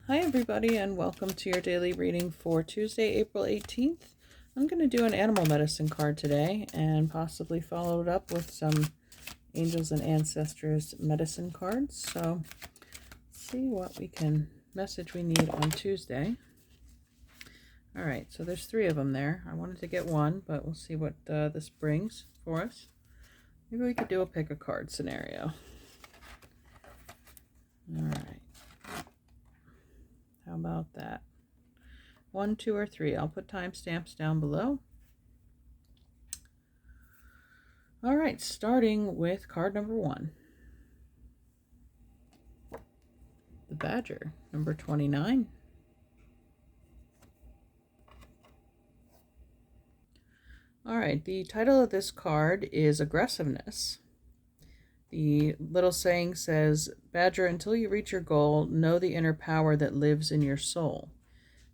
Hi everybody, and welcome to your daily reading for Tuesday, April 18th. I'm going to do an animal medicine card today and possibly follow it up with some angels and ancestors medicine cards. So let's see what message we need on Tuesday. All right, so there's 3 of them there. I wanted to get one, but we'll see what this brings for us. Maybe we could do a pick a card scenario. All right. How about that? 1, 2, or 3. I'll put timestamps down below. All right, starting with card number 1. The Badger, number 29. All right, the title of this card is Aggressiveness. The little saying says, Badger, until you reach your goal, know the inner power that lives in your soul.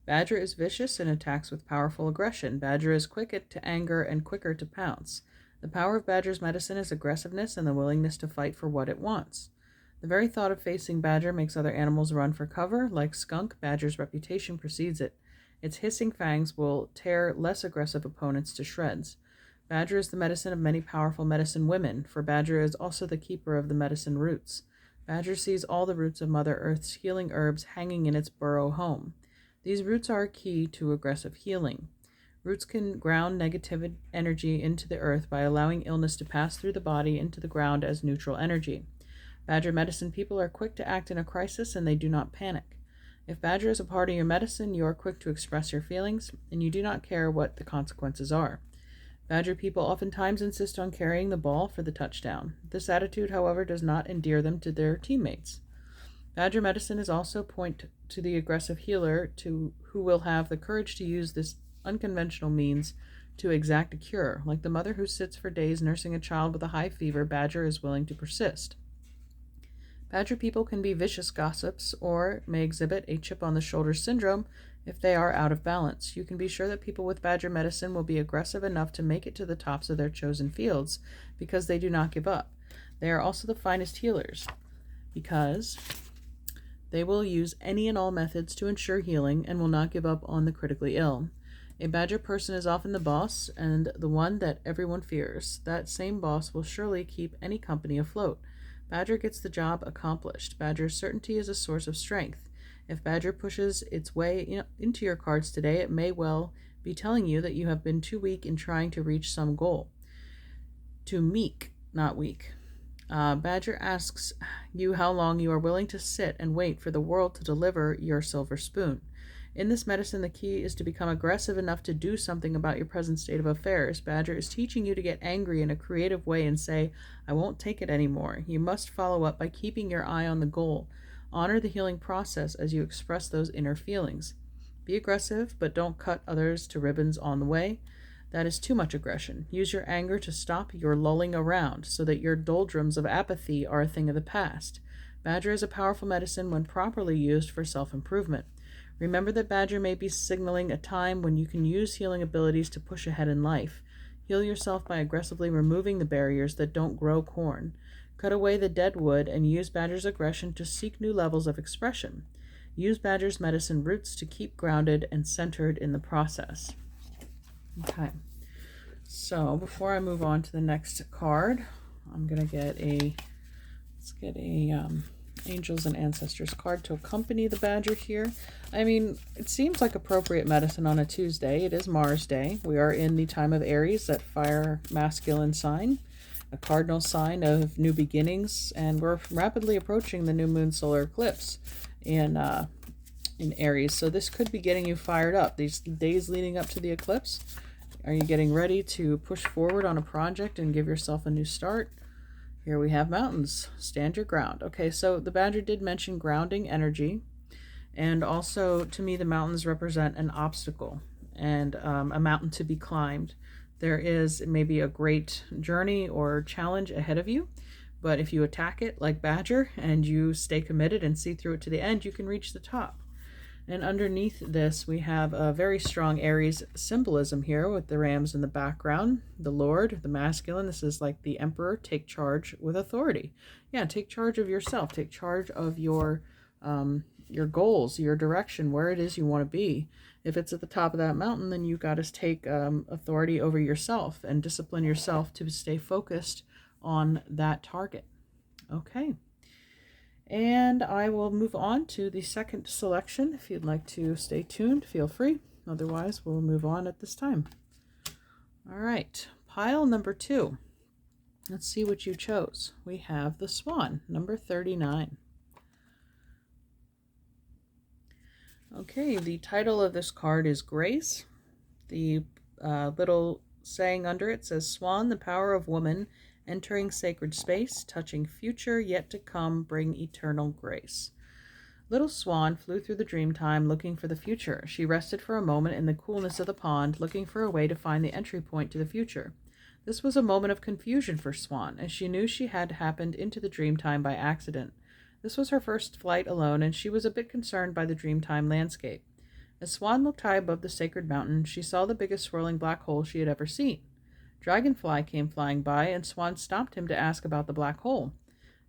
Badger is vicious and attacks with powerful aggression. Badger is quick to anger and quicker to pounce. The power of Badger's medicine is aggressiveness and the willingness to fight for what it wants. The very thought of facing Badger makes other animals run for cover. Like skunk, Badger's reputation precedes it. Its hissing fangs will tear less aggressive opponents to shreds. Badger is the medicine of many powerful medicine women, for Badger is also the keeper of the medicine roots. Badger sees all the roots of Mother Earth's healing herbs hanging in its burrow home. These roots are a key to aggressive healing. Roots can ground negative energy into the earth by allowing illness to pass through the body into the ground as neutral energy. Badger medicine people are quick to act in a crisis and they do not panic. If Badger is a part of your medicine, you are quick to express your feelings and you do not care what the consequences are. Badger people oftentimes insist on carrying the ball for the touchdown. This attitude, however, does not endear them to their teammates. Badger medicine is also point to the aggressive healer who will have the courage to use this unconventional means to exact a cure. Like the mother who sits for days nursing a child with a high fever, Badger is willing to persist. Badger people can be vicious gossips or may exhibit a chip on the shoulder syndrome if they are out of balance. You can be sure that people with Badger medicine will be aggressive enough to make it to the tops of their chosen fields because they do not give up. They are also the finest healers because they will use any and all methods to ensure healing and will not give up on the critically ill. A Badger person is often the boss and the one that everyone fears. That same boss will surely keep any company afloat. Badger gets the job accomplished. Badger's certainty is a source of strength. If Badger pushes its way into your cards today, it may well be telling you that you have been too weak in trying to reach some goal. Too meek, not weak. Badger asks you how long you are willing to sit and wait for the world to deliver your silver spoon. In this medicine, the key is to become aggressive enough to do something about your present state of affairs. Badger is teaching you to get angry in a creative way and say, I won't take it anymore. You must follow up by keeping your eye on the goal. Honor the healing process as you express those inner feelings. Be aggressive, but don't cut others to ribbons on the way. That is too much aggression. Use your anger to stop your lulling around so that your doldrums of apathy are a thing of the past. Badger is a powerful medicine when properly used for self-improvement. Remember that Badger may be signaling a time when you can use healing abilities to push ahead in life. Heal yourself by aggressively removing the barriers that don't grow corn. Cut away the dead wood and use Badger's aggression to seek new levels of expression. Use Badger's medicine roots to keep grounded and centered in the process. Okay, so before I move on to the next card, I'm going to get let's get a Angels and Ancestors card to accompany the Badger here. I mean, it seems like appropriate medicine on a Tuesday. It is Mars Day. We are in the time of Aries, that fire masculine sign, a cardinal sign of new beginnings, and we're rapidly approaching the new moon solar eclipse in Aries. So this could be getting you fired up. These days leading up to the eclipse, are you getting ready to push forward on a project and give yourself a new start? Here we have mountains. Stand your ground. Okay, so the Badger did mention grounding energy, and also to me the mountains represent an obstacle and a mountain to be climbed. There is maybe a great journey or challenge ahead of you, but if you attack it like Badger and you stay committed and see through it to the end, you can reach the top. And underneath this, we have a very strong Aries symbolism here with the rams in the background. The Lord, the masculine, this is like the Emperor, take charge with authority. Yeah, take charge of yourself. Take charge of your your goals, your direction, where it is you want to be. If it's at the top of that mountain, then you got to take authority over yourself and discipline yourself to stay focused on that target. Okay. And I will move on to the second selection. If you'd like to stay tuned, feel free. Otherwise, we'll move on at this time. All right, pile number 2. Let's see what you chose. We have the Swan, number 39. Okay, the title of this card is Grace. The little saying under it says, Swan, the power of woman, entering sacred space, touching future yet to come, bring eternal grace. Little Swan flew through the dream time looking for the future. She rested for a moment in the coolness of the pond, looking for a way to find the entry point to the future. This was a moment of confusion for Swan, as she knew she had happened into the dream time by accident. This was her first flight alone, and she was a bit concerned by the dreamtime landscape. As Swan looked high above the sacred mountain, she saw the biggest swirling black hole she had ever seen. Dragonfly came flying by, and Swan stopped him to ask about the black hole.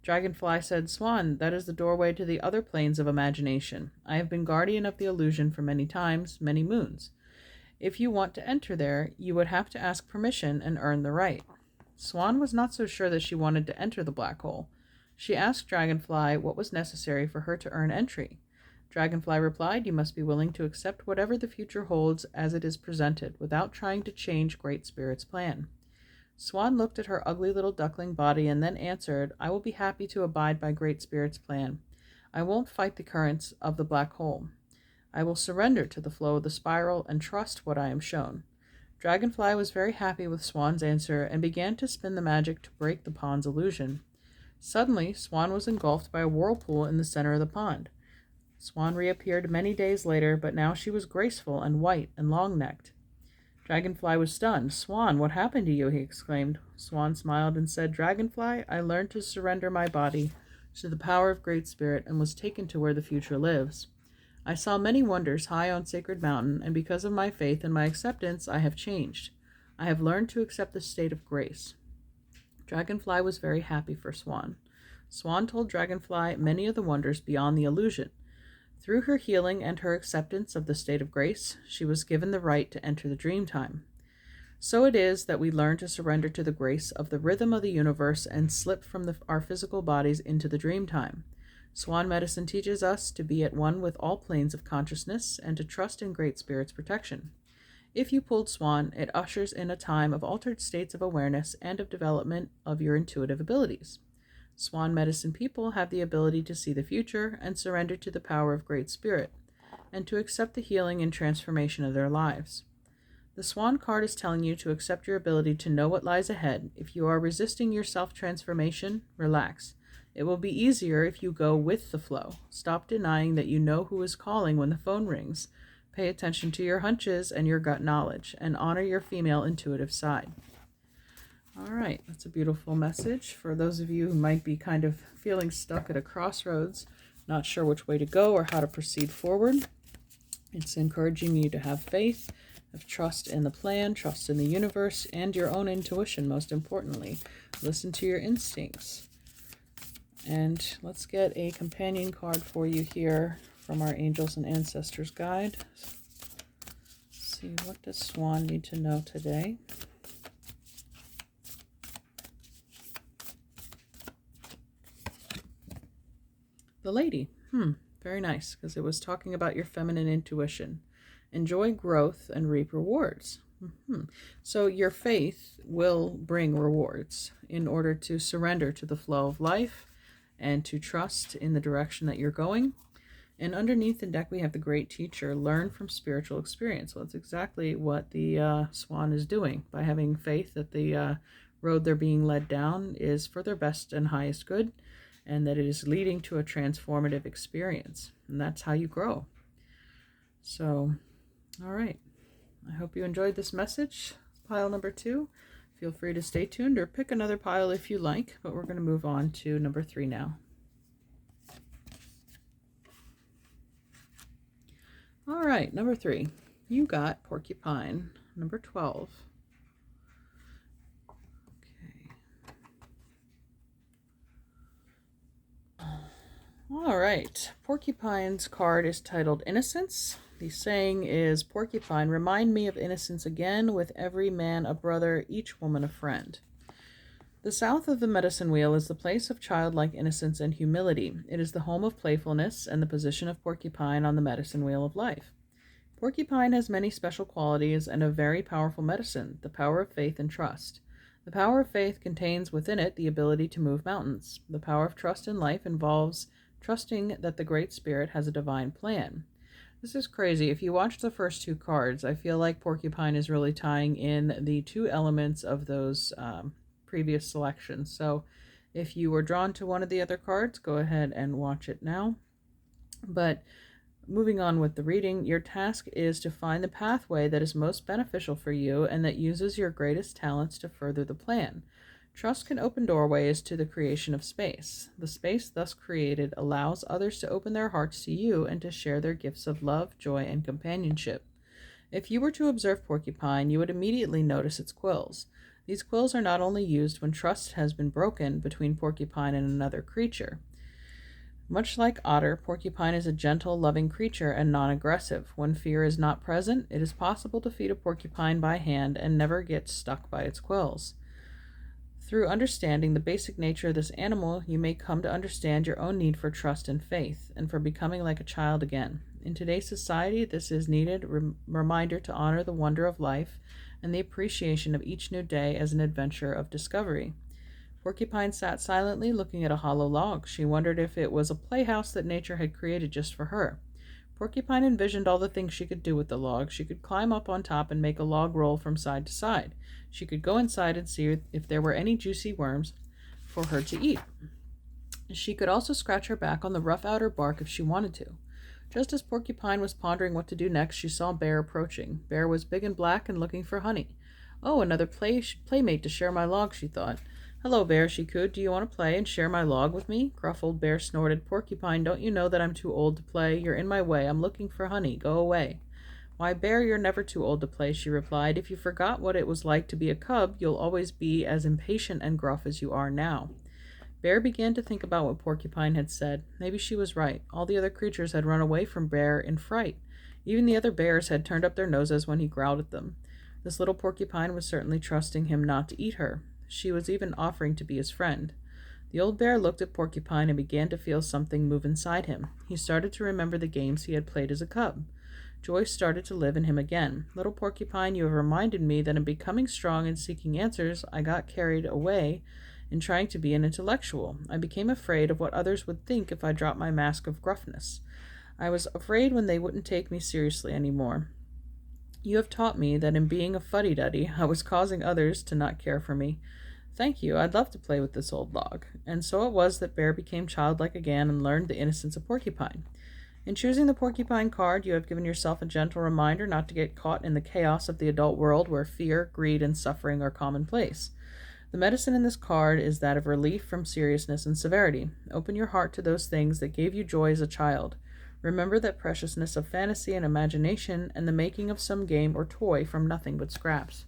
Dragonfly said, Swan, that is the doorway to the other planes of imagination. I have been guardian of the illusion for many times, many moons. If you want to enter there, you would have to ask permission and earn the right. Swan was not so sure that she wanted to enter the black hole. She asked Dragonfly what was necessary for her to earn entry. Dragonfly replied, you must be willing to accept whatever the future holds as it is presented, without trying to change Great Spirit's plan. Swan looked at her ugly little duckling body and then answered, I will be happy to abide by Great Spirit's plan. I won't fight the currents of the black hole. I will surrender to the flow of the spiral and trust what I am shown. Dragonfly was very happy with Swan's answer and began to spin the magic to break the pond's illusion. Suddenly, Swan was engulfed by a whirlpool in the center of the pond. Swan reappeared many days later, but now she was graceful and white and long-necked. Dragonfly was stunned. Swan, what happened to you? He exclaimed. Swan smiled and said, Dragonfly, I learned to surrender my body to the power of Great Spirit and was taken to where the future lives. I saw many wonders high on Sacred Mountain, and because of my faith and my acceptance, I have changed. I have learned to accept the state of grace. Dragonfly was very happy for Swan. Swan told Dragonfly many of the wonders beyond the illusion. Through her healing and her acceptance of the state of grace, she was given the right to enter the dream time. So it is that we learn to surrender to the grace of the rhythm of the universe and slip from our physical bodies into the dream time. Swan medicine teaches us to be at one with all planes of consciousness and to trust in Great Spirit's protection. If you pulled Swan, it ushers in a time of altered states of awareness and of development of your intuitive abilities. Swan medicine people have the ability to see the future and surrender to the power of Great Spirit, and to accept the healing and transformation of their lives. The Swan card is telling you to accept your ability to know what lies ahead. If you are resisting your self-transformation, relax. It will be easier if you go with the flow. Stop denying that you know who is calling when the phone rings. Pay attention to your hunches and your gut knowledge, and honor your female intuitive side. All right, that's a beautiful message for those of you who might be kind of feeling stuck at a crossroads, not sure which way to go or how to proceed forward. It's encouraging you to have faith, have trust in the plan, trust in the universe, and your own intuition, most importantly. Listen to your instincts. And let's get a companion card for you here from our Angels and Ancestors Guide. Let's see, what does Swan need to know today? The Lady. Very nice, because it was talking about your feminine intuition. Enjoy growth and reap rewards. So your faith will bring rewards in order to surrender to the flow of life and to trust in the direction that you're going. And underneath the deck, we have the Great Teacher, learn from spiritual experience. Well, that's exactly what the Swan is doing by having faith that the road they're being led down is for their best and highest good, and that it is leading to a transformative experience. And that's how you grow. So, all right. I hope you enjoyed this message. Pile number 2. Feel free to stay tuned or pick another pile if you like, but we're going to move on to number 3 now. All right, number 3. You got Porcupine, number 12. Okay. All right. right. Porcupine's card is titled Innocence. The saying is, Porcupine, remind me of innocence again, with every man a brother, each woman a friend. The south of the medicine wheel is the place of childlike innocence and humility. It is the home of playfulness and the position of Porcupine on the medicine wheel of life. Porcupine has many special qualities and a very powerful medicine, the power of faith and trust. The power of faith contains within it the ability to move mountains. The power of trust in life involves trusting that the Great Spirit has a divine plan. This is crazy. If you watch the first two cards, I feel like Porcupine is really tying in the two elements of those previous selections. So if you were drawn to one of the other cards, go ahead and watch it now. But moving on with the reading, your task is to find the pathway that is most beneficial for you and that uses your greatest talents to further the plan. Trust can open doorways to the creation of space. The space thus created allows others to open their hearts to you and to share their gifts of love, joy, and companionship. If you were to observe Porcupine, you would immediately notice its quills. These quills are not only used when trust has been broken between Porcupine and another creature. Much like Otter, Porcupine is a gentle, loving creature and non-aggressive. When fear is not present, it is possible to feed a porcupine by hand and never get stuck by its quills. Through understanding the basic nature of this animal, you may come to understand your own need for trust and faith, and for becoming like a child again. In today's society, this is needed reminder to honor the wonder of life and the appreciation of each new day as an adventure of discovery. Porcupine sat silently looking at a hollow log. She wondered if it was a playhouse that nature had created just for her. Porcupine envisioned all the things she could do with the log. She could climb up on top and make a log roll from side to side. She could go inside and see if there were any juicy worms for her to eat. She could also scratch her back on the rough outer bark if she wanted to. Just as Porcupine was pondering what to do next, she saw Bear approaching. Bear was big and black and looking for honey. Oh, another playmate to share my log, she thought. Hello, Bear, she cooed. Do you want to play and share my log with me? Gruff old Bear snorted. Porcupine, don't you know that I'm too old to play? You're in my way. I'm looking for honey. Go away. Why, Bear, you're never too old to play, she replied. If you forgot what it was like to be a cub, you'll always be as impatient and gruff as you are now. Bear began to think about what Porcupine had said. Maybe she was right. All the other creatures had run away from Bear in fright. Even the other bears had turned up their noses when he growled at them. This little Porcupine was certainly trusting him not to eat her. She was even offering to be his friend. The old bear looked at Porcupine and began to feel something move inside him. He started to remember the games he had played as a cub. Joy started to live in him again. Little Porcupine, you have reminded me that in becoming strong and seeking answers, I got carried away in trying to be an intellectual. I became afraid of what others would think if I dropped my mask of gruffness. I was afraid when they wouldn't take me seriously anymore. You have taught me that in being a fuddy-duddy, I was causing others to not care for me. Thank you. I'd love to play with this old log. And so it was that Bear became childlike again and learned the innocence of Porcupine. In choosing the Porcupine card, you have given yourself a gentle reminder not to get caught in the chaos of the adult world where fear, greed, and suffering are commonplace. The medicine in this card is that of relief from seriousness and severity. Open your heart to those things that gave you joy as a child. Remember that preciousness of fantasy and imagination and the making of some game or toy from nothing but scraps.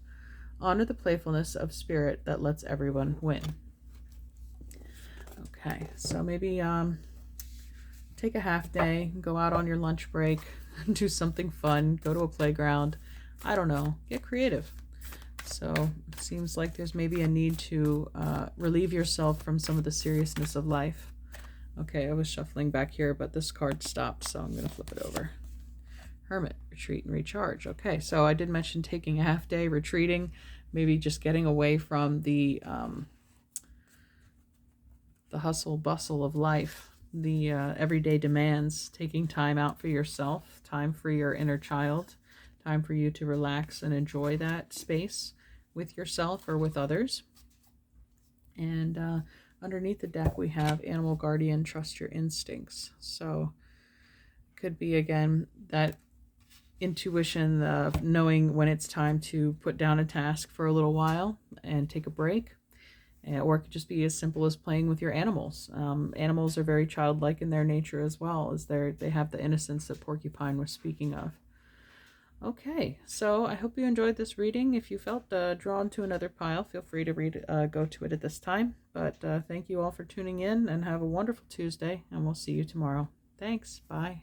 Honor the playfulness of spirit that lets everyone win. Okay, so maybe take a half day, go out on your lunch break, do something fun, go to a playground. I don't know, get creative. So it seems like there's maybe a need to relieve yourself from some of the seriousness of life. Okay, I was shuffling back here, but this card stopped, so I'm going to flip it over. Hermit, retreat and recharge. Okay, so I did mention taking a half day, retreating, maybe just getting away from the hustle bustle of life, the everyday demands, taking time out for yourself, time for your inner child, time for you to relax and enjoy that space with yourself or with others. And underneath the deck, we have Animal Guardian, trust your instincts. So it could be, again, that intuition of knowing when it's time to put down a task for a little while and take a break. Or it could just be as simple as playing with your animals. Animals are very childlike in their nature as well, as they have the innocence that Porcupine was speaking of. Okay, so I hope you enjoyed this reading. If you felt drawn to another pile, feel free to go to it at this time. But thank you all for tuning in, and have a wonderful Tuesday, and we'll see you tomorrow. Thanks. Bye.